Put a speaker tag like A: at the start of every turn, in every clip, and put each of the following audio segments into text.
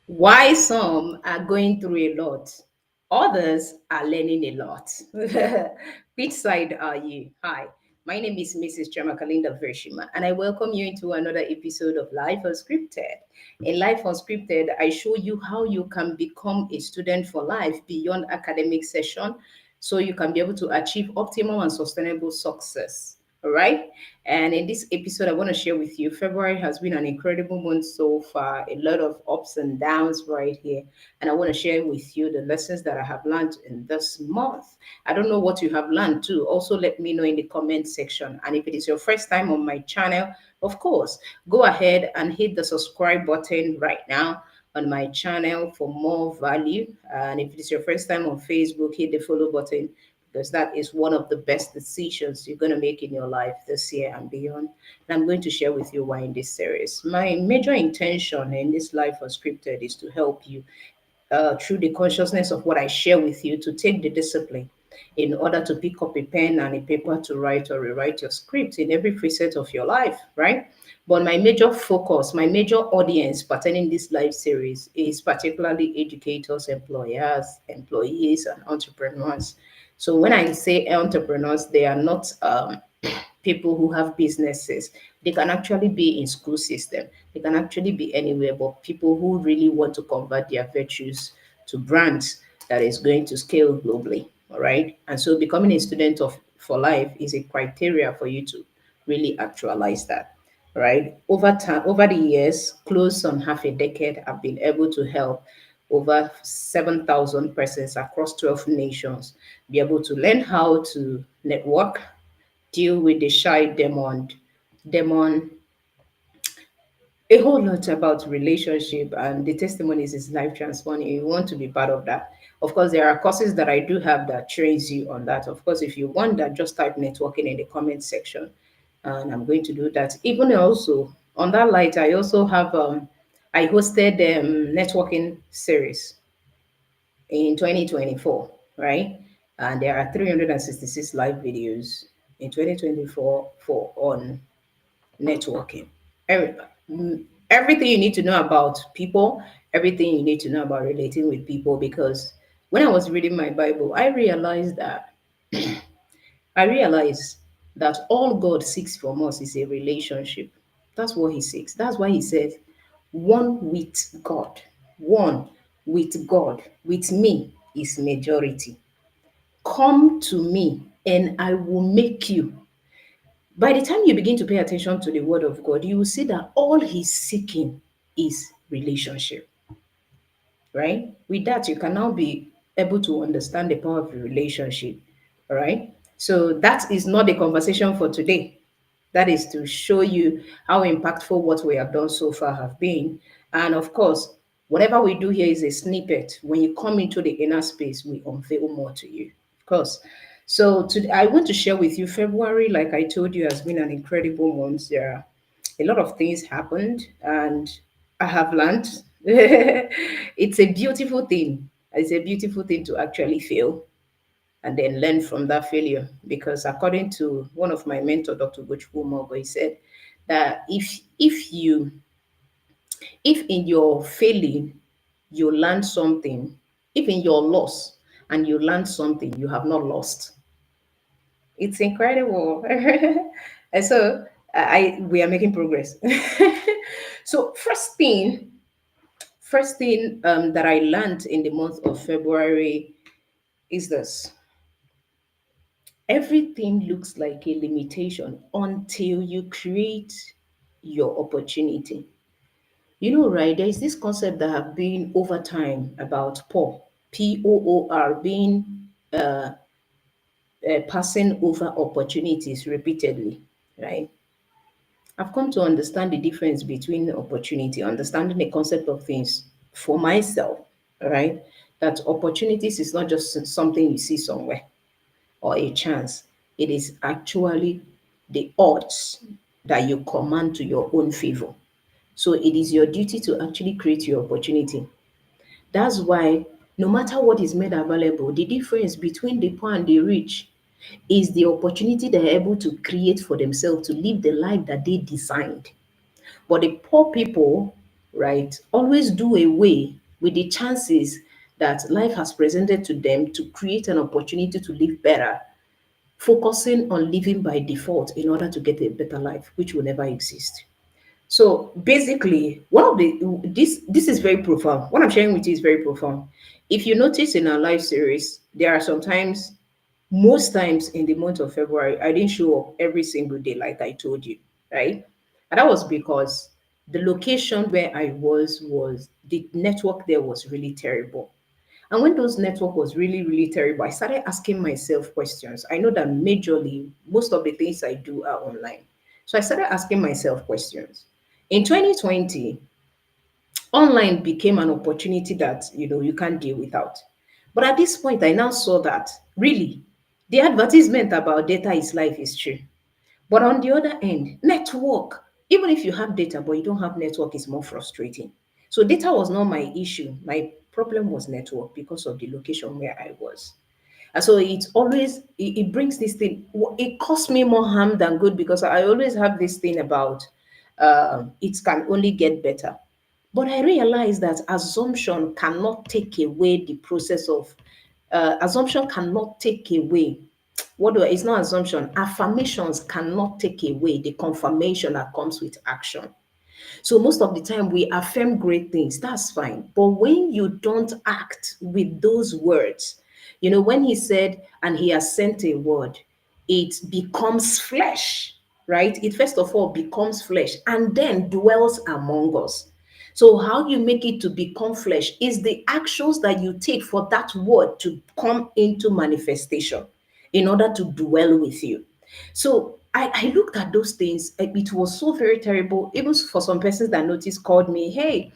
A: Why some are going through a lot, others are learning a lot. Which side are you? Hi, my name is Mrs. 𝗟𝗲𝗦𝗄𝗧𝗧𝗏, and I welcome you into another episode of Life Unscripted. In Life Unscripted, I show you how you can become a student for life beyond academic session so you can be able to achieve optimal and sustainable success. All right. And in this episode, I want to share with you February has been an incredible month so far, a lot of ups and downs right here. And I want to share with you the lessons that I have learned in this month. I don't know what you have learned too. Also, let me know in the comment section. And if it is your first time on my channel, of course, go ahead and hit the subscribe button right now on my channel for more value. And if it is your first time on Facebook, hit the follow button because that is one of the best decisions you're going to make in your life this year and beyond. And I'm going to share with you why in this series. My major intention in this Life Unscripted is to help you through the consciousness of what I share with you to take the discipline in order to pick up a pen and a paper to write or rewrite your script in every facet of your life, right? But my major focus, my major audience pertaining this live series is particularly educators, employers, employees, and entrepreneurs. So when I say entrepreneurs, they are not people who have businesses. They can actually be in school system. They can actually be anywhere, but people who really want to convert their virtues to brands that is going to scale globally. All right. And so becoming a student of for life is a criteria for you to really actualize that. Right. Over time, over the years, close on half a decade, I've been able to help over 7,000 persons across 12 nations be able to learn how to network, deal with the shy demon, a whole lot about relationship, and the testimonies is life transforming. You want to be part of that. Of course, there are courses that I do have that trains you on that. Of course, if you want that, just type networking in the comment section, and I'm going to do that. Even also on that light, I also have I hosted networking series in 2024, right? And there are 366 live videos in 2024 for on networking. Every, everything you need to know about people, everything you need to know about relating with people. Because when I was reading my Bible, I realized that all God seeks from us is a relationship. That's what He seeks. That's why He said, "One with God, one with God, with me is majority. Come to me, and I will make you." By the time you begin to pay attention to the word of God, you will see that all he's seeking is relationship, right? With that, you can now be able to understand the power of a relationship, all right? So that is not the conversation for today. That is to show you how impactful what we have done so far have been. And of course, whatever we do here is a snippet. When you come into the inner space, we unveil more to you, of course. So today, I want to share with you February, like I told you, has been an incredible month. There are a lot of things happened, and I have learned. It's a beautiful thing. It's a beautiful thing to actually fail and then learn from that failure. Because according to one of my mentor, Dr. 𝗷𝗫𝗎𝗓, he said that if in your failing you learn something, if in your loss and you learn something, you have not lost. It's incredible. And so I we are making progress. So first thing that I learned in the month of February is this: everything looks like a limitation until you create your opportunity. You know, right? There is this concept that have been over time about poor, POOR, being passing over opportunities repeatedly, right? I've come to understand the difference between opportunity, understanding the concept of things for myself, all right? That opportunities is not just something you see somewhere or a chance. It is actually the odds that you command to your own favor. So it is your duty to actually create your opportunity. That's why no matter what is made available, the difference between the poor and the rich is the opportunity they're able to create for themselves to live the life that they designed. But the poor people, right, always do away with the chances that life has presented to them to create an opportunity to live better, focusing on living by default in order to get a better life, which will never exist. So basically, one of the this is very profound. What I'm sharing with you is very profound. If you notice in our live series, there are sometimes, most times in the month of February, I didn't show up every single day, like I told you, right? And that was because the location where I was the network there was really terrible. And when those network was really, really terrible, I started asking myself questions. I know that majorly most of the things I do are online. So I started asking myself questions. In 2020, online became an opportunity that you can't deal without. But at this point, I now saw that really the advertisement about data is life is true. But on the other end, network, even if you have data but you don't have network, is more frustrating. So data was not my issue. My problem was network because of the location where I was. And so it's always it brings this thing. It costs me more harm than good because I always have this thing about it can only get better. But I realize that assumption cannot take away the process of assumption cannot take away it's not assumption. Affirmations cannot take away the confirmation that comes with action. So most of the time we affirm great things, that's fine. But when you don't act with those words, when he said, and he has sent a word, it becomes flesh, right? It first of all becomes flesh and then dwells among us. So how you make it to become flesh is the actions that you take for that word to come into manifestation in order to dwell with you. So I looked at those things. It was so very terrible. Even for some persons that noticed called me, hey,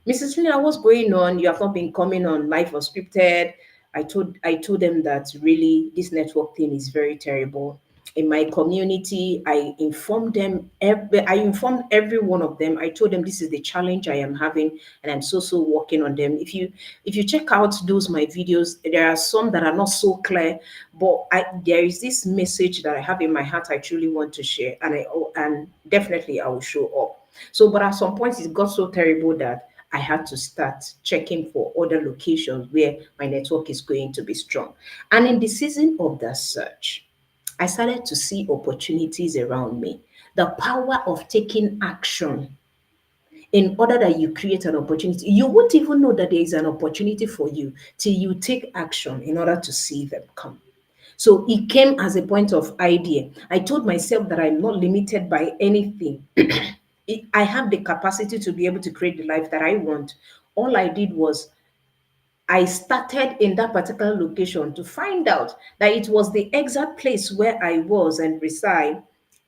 A: Mrs. Lina, what's going on? You have not been coming on live or scripted. I told them that really this network thing is very terrible. In my community, I informed every one of them. I told them this is the challenge I am having, and I'm so working on them. If you check out those my videos, there are some that are not so clear, but there is this message that I have in my heart I truly want to share, and definitely I will show up. So, but at some point it got so terrible that I had to start checking for other locations where my network is going to be strong. And in the season of that search, I started to see opportunities around me. The power of taking action in order that you create an opportunity. You won't even know that there is an opportunity for you till you take action in order to see them come. So it came as a point of idea. I told myself that I'm not limited by anything. I have the capacity to be able to create the life that I want. All I did was I started in that particular location to find out that it was the exact place where I was and reside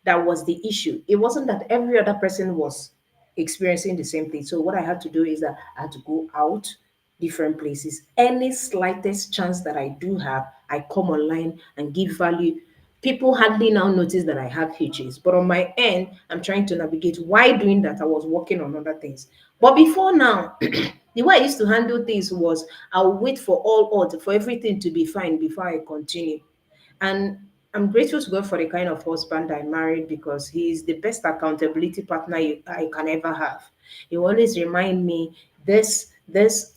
A: that was the issue. It wasn't that every other person was experiencing the same thing. So what I had to do is that I had to go out different places. Any slightest chance that I do have, I come online and give value. People hardly now notice that I have hitches, but on my end, I'm trying to navigate. Why doing that? I was working on other things. But before now, the way I used to handle things was I'll wait for all odds for everything to be fine before I continue. And I'm grateful to God for the kind of husband I married because he is the best accountability partner I can ever have. He always remind me this,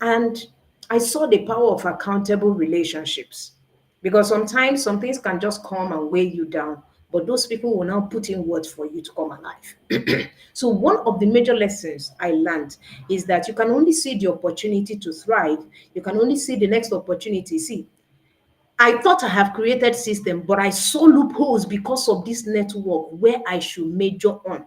A: and I saw the power of accountable relationships because sometimes some things can just come and weigh you down, but those people will now put in words for you to come alive. So one of the major lessons I learned is that you can only see the opportunity to thrive. You can only see the next opportunity. See, I thought I have created system, but I saw loopholes because of this network where I should major on.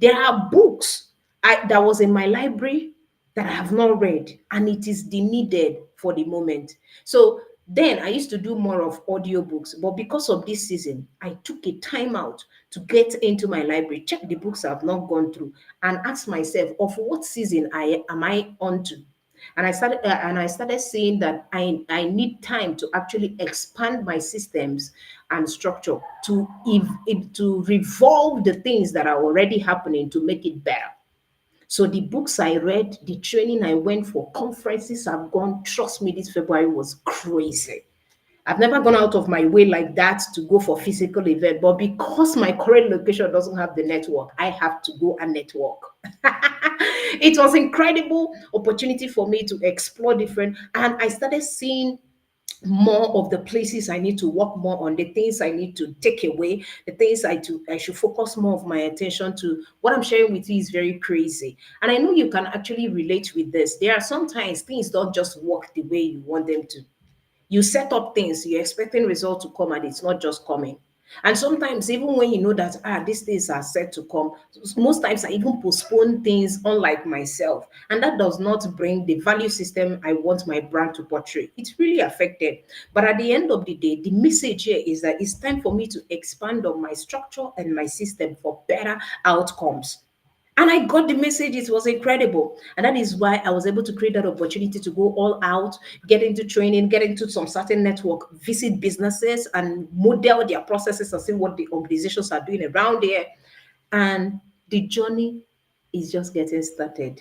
A: There are books that was in my library that I have not read, and it is the needed for the moment. So then I used to do more of audiobooks, but because of this season, I took a time out to get into my library, check the books I've not gone through, and ask myself of what season I am I on to. And I started seeing that I need time to actually expand my systems and structure to revolve the things that are already happening to make it better. So the books I read, the training I went for, conferences I've gone, trust me, this February was crazy. I've never gone out of my way like that to go for physical event, but because my current location doesn't have the network, I have to go and network. It was incredible opportunity for me to explore different, and I started seeing more of the places I need to work more on, the things I need to take away, the things I should focus more of my attention to. What I'm sharing with you is very crazy. And I know you can actually relate with this. There are sometimes things don't just work the way you want them to. You set up things, you're expecting results to come, and it's not just coming. And sometimes, even when you know that these things are set to come, most times I even postpone things, unlike myself. And that does not bring the value system I want my brand to portray. It's really affected. But at the end of the day, the message here is that it's time for me to expand on my structure and my system for better outcomes. And I got the message. It was incredible. And that is why I was able to create that opportunity to go all out, get into training, get into some certain network, visit businesses and model their processes and see what the organizations are doing around there. And the journey is just getting started.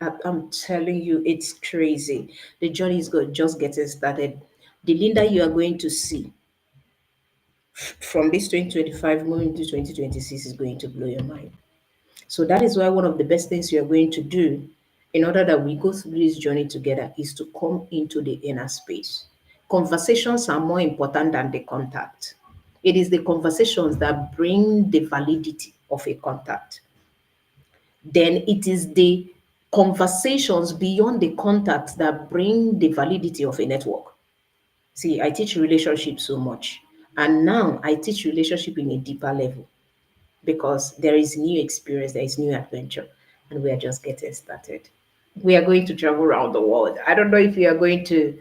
A: I'm telling you, it's crazy. The journey is just getting started. The Linda you are going to see from this 2025 moving to 2026 is going to blow your mind. So that is why one of the best things you are going to do in order that we go through this journey together is to come into the inner space. Conversations are more important than the contact. It is the conversations that bring the validity of a contact. Then it is the conversations beyond the contacts that bring the validity of a network. See, I teach relationship so much. And now I teach relationship in a deeper level because there is new experience, there is new adventure, and we are just getting started. We are going to travel around the world. I don't know if you are going to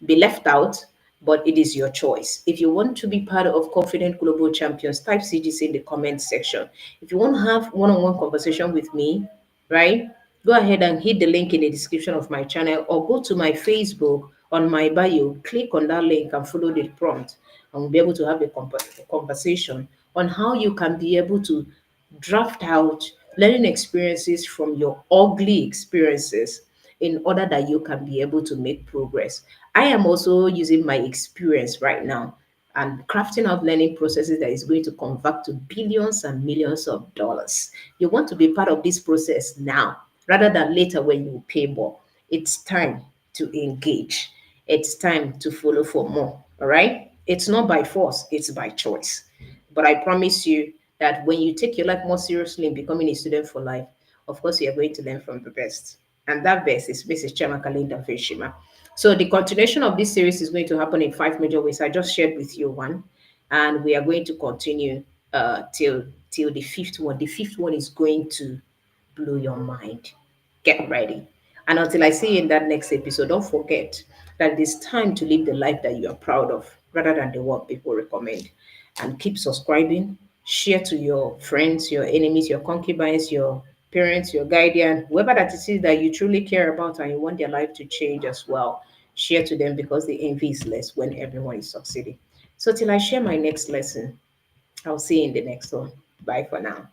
A: be left out, but it is your choice. If you want to be part of Confident Global Champions, type CGC in the comment section. If you want to have one-on-one conversation with me, right, go ahead and hit the link in the description of my channel or go to my Facebook on my bio, click on that link and follow the prompt, and we'll be able to have a conversation on how you can be able to draft out learning experiences from your ugly experiences in order that you can be able to make progress. I am also using my experience right now and crafting out learning processes that is going to convert to billions and millions of dollars. You want to be part of this process now rather than later when you pay more. It's time to engage. It's time to follow for more. All right. It's not by force, it's by choice. But I promise you that when you take your life more seriously in becoming a student for life, of course, you are going to learn from the best. And that best is Mrs. 𝗟𝗏𝗧𝗏. So the continuation of this series is going to happen in 5 major ways. I just shared with you one, and we are going to continue till the fifth one. The fifth one is going to blow your mind. Get ready. And until I see you in that next episode, don't forget that it is time to live the life that you are proud of rather than the one people recommend. And keep subscribing, share to your friends, your enemies, your concubines, your parents, your guardian, whoever that it is that you truly care about and you want their life to change as well. Share to them because the envy is less when everyone is succeeding. So till I share my next lesson, I'll see you in the next one. Bye for now.